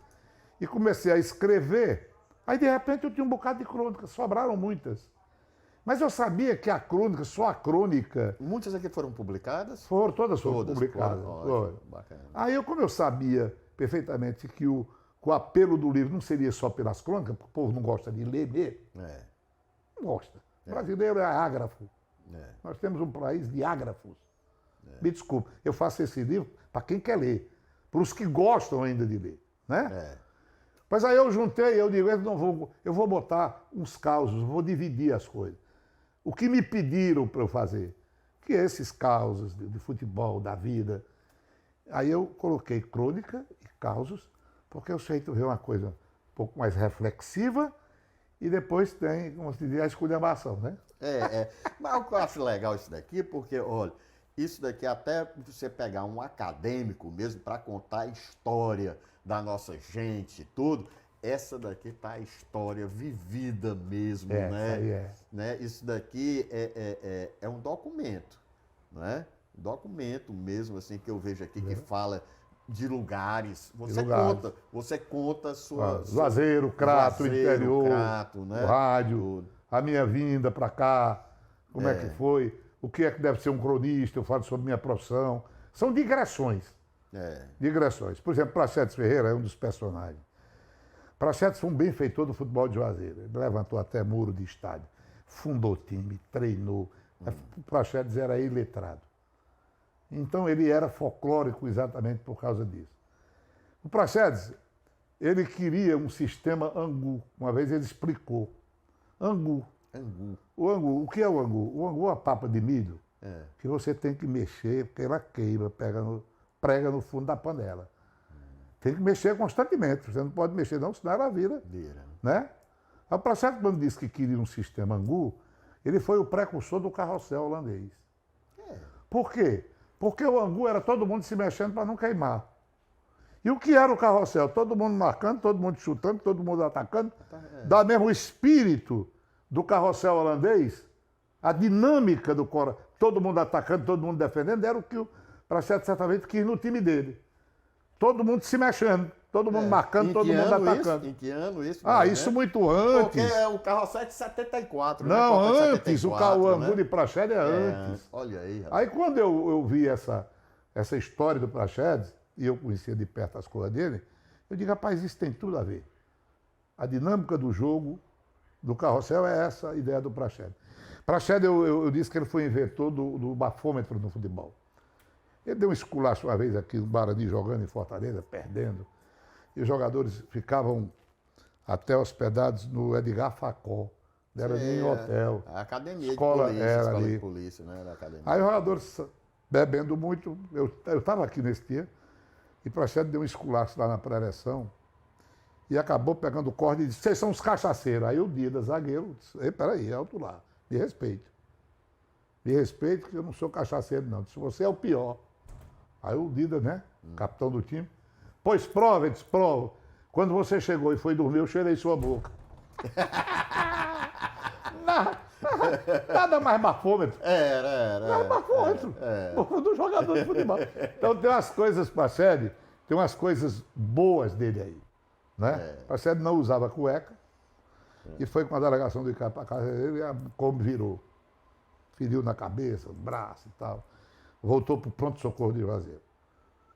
e comecei a escrever. Aí, de repente, eu tinha um bocado de crônicas, sobraram muitas. Mas eu sabia que a crônica, só a crônica... Muitas aqui foram publicadas? Todas foram publicadas. Ótimo, bacana. Aí, como eu sabia perfeitamente que o apelo do livro não seria só pelas crônicas, porque o povo não gosta de ler mesmo. Não gosta. O brasileiro é ágrafo. Nós temos um país de ágrafos. Me desculpe, eu faço esse livro para quem quer ler, para os que gostam ainda de ler, né? Mas aí eu juntei, eu digo, eu vou botar uns causos, vou dividir as coisas. O que me pediram para eu fazer, que esses causos de futebol, da vida, aí eu coloquei crônica e causos, porque eu sei ver uma coisa um pouco mais reflexiva e depois tem, como se diz, a esculhambação, né? Mas eu acho legal isso daqui, porque, olha, isso daqui até você pegar um acadêmico mesmo para contar a história da nossa gente e tudo, essa daqui tá a história vivida mesmo, né? Isso daqui é um documento, né? Um documento mesmo, assim, que eu vejo aqui, que fala de lugares. Você conta a sua... Juazeiro, Crato, interior, né? O rádio, a minha vinda para cá, como é que foi, o que é que deve ser um cronista, eu falo sobre minha profissão. São digressões. Digressões. Por exemplo, Praxedes Ferreira é um dos personagens. Praxedes foi um benfeitor do futebol de Juazeiro. Ele levantou até muro de estádio, fundou time, treinou. O Praxedes era iletrado. Então ele era folclórico exatamente por causa disso. O Praxedes, ele queria um sistema angu. Uma vez ele explicou. Angu. O angu, o que é o angu? O angu é uma papa de milho que você tem que mexer, porque ela queima, prega no fundo da panela. Tem que mexer constantemente, você não pode mexer não, senão ela vira. Né? O Praxedes, quando disse que queria um sistema angu, ele foi o precursor do carrossel holandês. Por quê? Porque o angu era todo mundo se mexendo para não queimar. E o que era o carrossel? Todo mundo marcando, todo mundo chutando, todo mundo atacando. Dá mesmo o espírito do carrossel holandês, a dinâmica do todo mundo atacando, todo mundo defendendo, era o que o Praxedes certamente quis no time dele. Todo mundo se mexendo, todo mundo marcando, todo mundo atacando. Em que ano isso? Isso muito antes. Porque o carrossel é de 74, né? Não, antes, 74, o angu de Praxedes é antes. Olha aí, rapaz. Aí quando eu vi essa história do Praxedes, e eu conhecia de perto as coisas dele, eu digo, rapaz, isso tem tudo a ver. A dinâmica do jogo, do carrossel, é essa a ideia do Praxedes. Praxedes, eu disse que ele foi inventor do bafômetro no futebol. Ele deu um esculacho uma vez aqui no Guarani, jogando em Fortaleza, perdendo. E os jogadores ficavam até hospedados no Edgar Facó, Era em hotel. A academia Escola de polícia, era escola ali. de polícia, né? Da academia. Aí os jogadores bebendo muito. Eu estava aqui nesse dia, e Praxedes deu um esculacho lá na pré-eleção, e acabou pegando o corte e disse, vocês são os cachaceiros. Aí o Dida, zagueiro, disse, ei, peraí, alto lá, me respeite. Me respeite que eu não sou cachaceiro, não. Disse, você é o pior. Aí o Dida, né, capitão do time, pois prova, ele disse, prova. Quando você chegou e foi dormir, eu cheirei sua boca. Nada mais bafômetro. Era. Nada bafômetro. Do jogador de futebol. Então tem umas coisas, Praxedes, tem umas coisas boas dele aí. Né? Praxedes não usava cueca e foi com a delegação do ICAP para casa dele e como virou. Feriu na cabeça, no braço e tal. Voltou para o pronto-socorro de Juazeiro.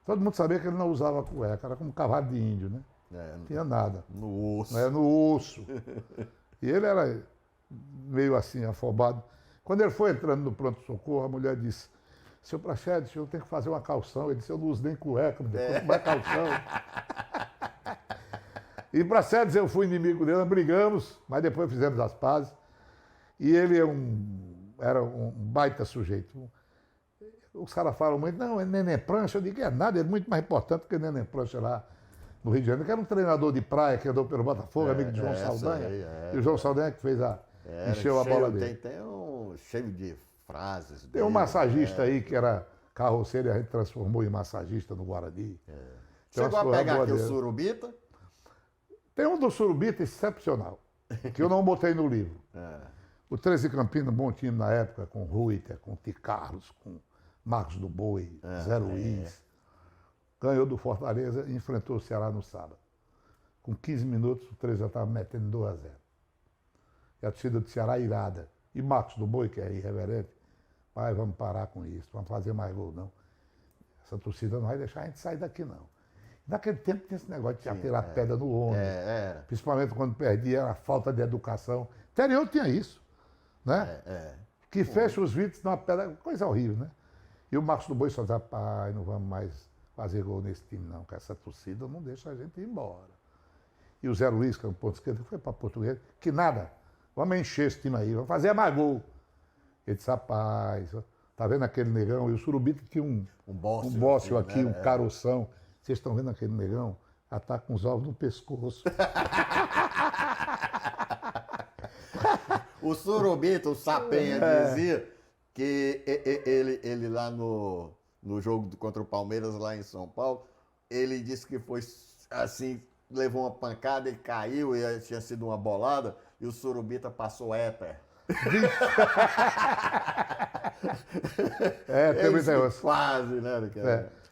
Todo mundo sabia que ele não usava cueca, era como cavalo de índio, né? Não tinha nada. No osso. No osso. E ele era meio assim, afobado. Quando ele foi entrando no pronto-socorro, a mulher disse, seu Praxedes, eu tenho que fazer uma calção. Ele disse, eu não uso nem cueca, depois mais calção. E Praxedes, eu fui inimigo dele, nós brigamos, mas depois fizemos as pazes. E ele era um baita sujeito. Os caras falam muito, não, é Neném Prancha. Eu digo, é nada, ele é muito mais importante que o Neném Prancha lá no Rio de Janeiro, que era um treinador de praia que andou pelo Botafogo, amigo de João Saldanha. E o João Saldanha que fez encheu a bola dele. Tem cheio de frases. Tem um massagista aí que era carroceiro e a gente transformou em massagista no Guarani. Chegou a pegar aqui o Surubita? Tem um do Surubita excepcional, que eu não botei no livro. O 13 Campinas, bom time na época, com Ruiter, com T. Carlos, com Marcos do Boi, Zé Luiz. Ganhou do Fortaleza e enfrentou o Ceará no sábado. Com 15 minutos, o 13 já estava metendo 2-0. E a torcida do Ceará irada. E Marcos do Boi, que é irreverente, pai, vamos parar com isso, vamos fazer mais gol, não. Essa torcida não vai deixar a gente sair daqui, não. Naquele tempo tinha esse negócio de atirar pedra no ônibus. Principalmente quando perdia a falta de educação. O interior tinha isso. Né? Que fecha os vidros numa pedra, coisa horrível, né? E o Marcos do Boi só dizia, pai, não vamos mais fazer gol nesse time, não, que essa torcida não deixa a gente ir embora. E o Zé Luiz, que é um ponto esquerdo, foi para Português, que nada, vamos encher esse time aí, vamos fazer mais gol. Ele disse, rapaz, tá vendo aquele negão? E o Surubita tinha um bócio aqui, né? Um caroção. Vocês estão vendo aquele negão? Já tá com os ovos no pescoço. O Surubita, o Sapenha, dizia que ele lá no jogo contra o Palmeiras, lá em São Paulo, ele disse que foi assim, levou uma pancada e caiu, e tinha sido uma bolada, e o Surubita passou éter. Tem muita coisa. Quase, né?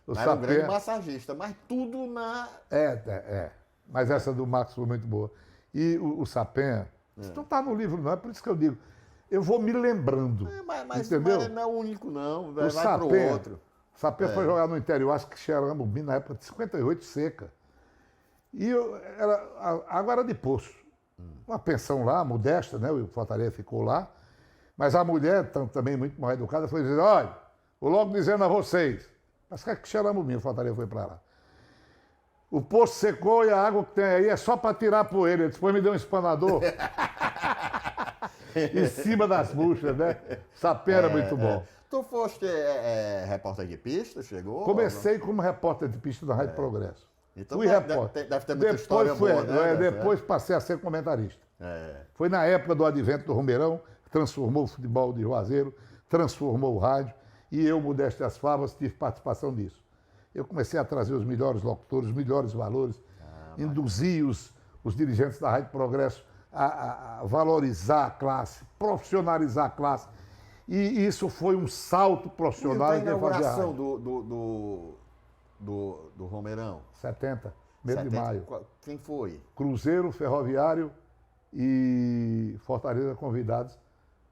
Era um grande massagista, mas tudo na... Mas essa do Marcos foi muito boa. E o Sapenha, isso não está no livro, não, é por isso que eu digo. Eu vou me lembrando. Entendeu? Mas não é o único, não. Vai Sapenha, pro outro. O Sapenha foi jogar no interior, acho que Xeramobim, na época de 58, seca. E água era de poço. Uma pensão lá, modesta, né? O Fortaleza ficou lá. Mas a mulher, também muito mal educada, foi dizer, olha, vou logo dizendo a vocês. Mas que Xeramobim, o Fortaleza foi para lá. O poço secou e a água que tem aí é só para tirar a poeira. Depois me deu um espanador. Em cima das buchas, né? Sapenha era muito bom. Tu foste repórter de pista, chegou? Comecei como repórter de pista da Rádio Progresso. Então fui repórter. Deve ter muita história boa, né? Depois passei a ser comentarista. Foi na época do advento do Romeirão, transformou o futebol de Juazeiro, transformou o rádio, e eu, Modesto das Favas, tive participação nisso. Eu comecei a trazer os melhores locutores, os melhores valores, induzir os dirigentes da Rádio Progresso a valorizar a classe, profissionalizar a classe. E isso foi um salto profissional. E a inauguração do Romeirão? 70, mês de maio. Quem foi? Cruzeiro, Ferroviário e Fortaleza convidados,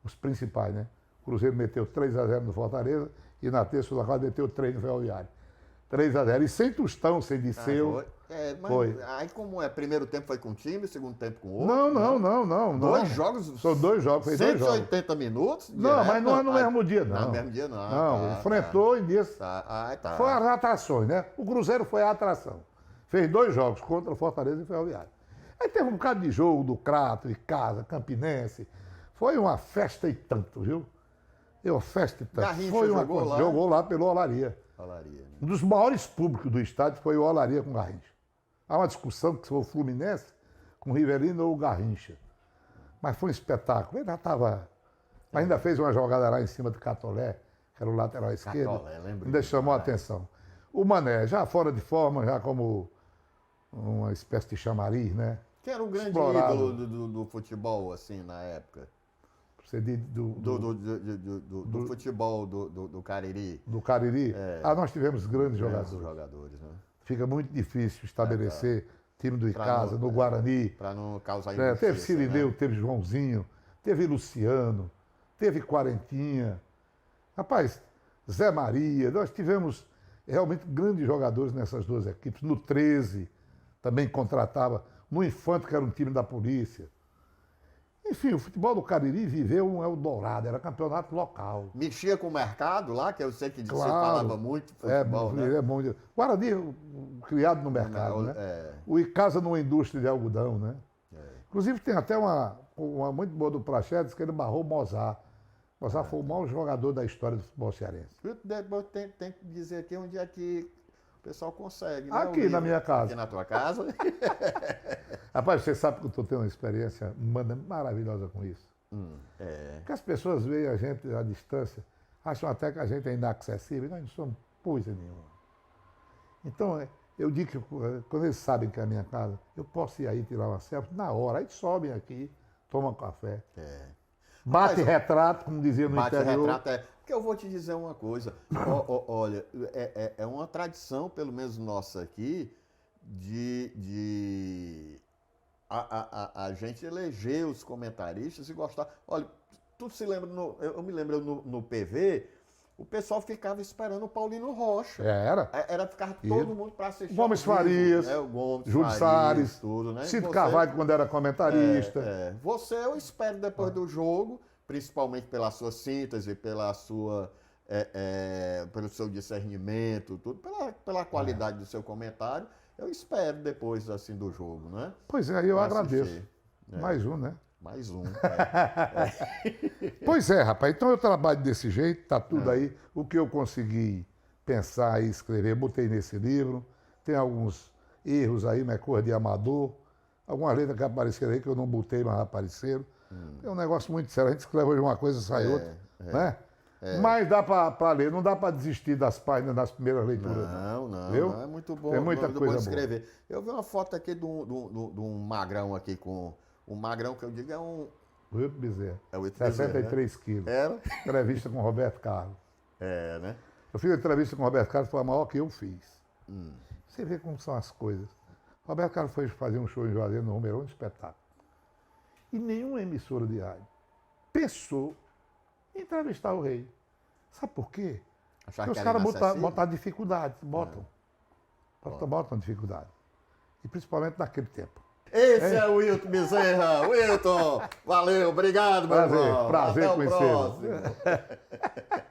os principais, né? O Cruzeiro meteu 3-0 no Fortaleza e na terça da quadra meteu 3 no Ferroviário. 3-0. E sem Tostão, sem Disseu. Foi. Aí como é? Primeiro tempo foi com um time, segundo tempo com outro? Não. Dois jogos? São 2 jogos, foi 2 jogos. 180 minutos? Não, mas não é no mesmo dia, não. No mesmo dia, não. Não, enfrentou em dias. Foi as atrações, né? O Cruzeiro foi a atração. Fez 2 jogos contra o Fortaleza e Ferroviário. Aí teve um bocado de jogo do Crato, de casa, Campinense. Foi uma festa e tanto, viu? Uma festa e tanto. Garrincha foi uma jogou coisa, lá? jogou lá pelo Olaria. Olaria, né? Um dos maiores públicos do estádio foi o Olaria com o Garrincha. Há uma discussão que se foi o Fluminense com o Rivelino ou o Garrincha. Mas foi um espetáculo. Ele já estava... Ainda fez uma jogada lá em cima do Catolé, que era o lateral esquerdo. Catolé, lembro Ainda disso, chamou a né? atenção. O Mané, já fora de forma, já como uma espécie de chamariz, né? Que era o grande Explorado. ídolo do futebol, assim, na época. Você diz Do futebol do Cariri. do Cariri. Nós tivemos grandes Grandes jogadores. jogadores, né? Fica muito difícil estabelecer time do Pra Icasa, não- no Guarani. Para não causar Teve injustiça, Cirineu, né? teve Joãozinho, teve Luciano, teve Quarentinha. Rapaz, Zé Maria, nós tivemos realmente grandes jogadores nessas duas equipes. No 13 também contratava, no Infante, que era um time da polícia. Enfim, o futebol do Cariri viveu um Eldorado, era campeonato local. Mexia com o mercado lá, que eu sei que você Claro. falava muito de futebol, né? É bom. Guarani, criado no mercado, né? O Icasa numa indústria de algodão, né? Inclusive tem até uma muito boa do Prachedes, que ele barrou o Mozart. Mozart foi o maior jogador da história do futebol cearense. Depois tem que dizer aqui onde é que o pessoal consegue, né? Aqui na minha casa. Aqui na tua casa. Rapaz, você sabe que eu estou tendo uma experiência maravilhosa com isso. Porque as pessoas veem a gente à distância, acham até que a gente é inacessível. Nós não somos coisa nenhuma. Então, eu digo que quando eles sabem que é a minha casa, eu posso ir aí tirar uma selfie na hora. Aí sobem aqui, tomam café. Bate retrato, como dizia no Bate interior. retrato, porque eu vou te dizer uma coisa. Olha, é uma tradição, pelo menos nossa aqui, de a gente eleger os comentaristas e gostar. Olha, tu se lembra, eu me lembro no PV, o pessoal ficava esperando o Paulino Rocha. Era ficar todo mundo para assistir. Gomes Farias, né? O Gomes Júlio Farias, Salles, tudo, né? Cid Carvalho, quando era comentarista. Você, eu espero depois do jogo, principalmente pela sua síntese, pela sua, pelo seu discernimento, tudo, pela qualidade do seu comentário, eu espero depois assim do jogo, né? Pois é, eu Pra agradeço. assistir. Mais um, né? Mais um. Pois é, rapaz. Então eu trabalho desse jeito, tá tudo aí. O que eu consegui pensar e escrever, botei nesse livro. Tem alguns erros aí, mas coisa de amador. Algumas letras que apareceram aí que eu não botei, mas apareceram. É um negócio muito sério. A gente escreve hoje uma coisa e sai outra. Né? Mas dá para ler, não dá para desistir das páginas das primeiras leituras. Não, é muito bom. Tem muita muito coisa bom escrever. Eu vi uma foto aqui de um magrão aqui com... O magrão que eu digo é um... O Wilton Bezerra. É o Wilton Bezerra, 63 quilos. Era? Entrevista com o Roberto Carlos. Né? Eu fiz a entrevista com o Roberto Carlos, foi a maior que eu fiz. Você vê como são as coisas. Roberto Carlos foi fazer um show em Juazeiro, no Romeirão, um espetáculo. E nenhuma emissora de rádio pensou em entrevistar o rei. Sabe por quê? Achar Porque que os era caras inacessível? botaram dificuldade, botam dificuldade. E principalmente naquele tempo. Esse é o Wilton Bezerra. Wilton, valeu, obrigado, meu irmão. Prazer Até o conhecê-lo. próximo.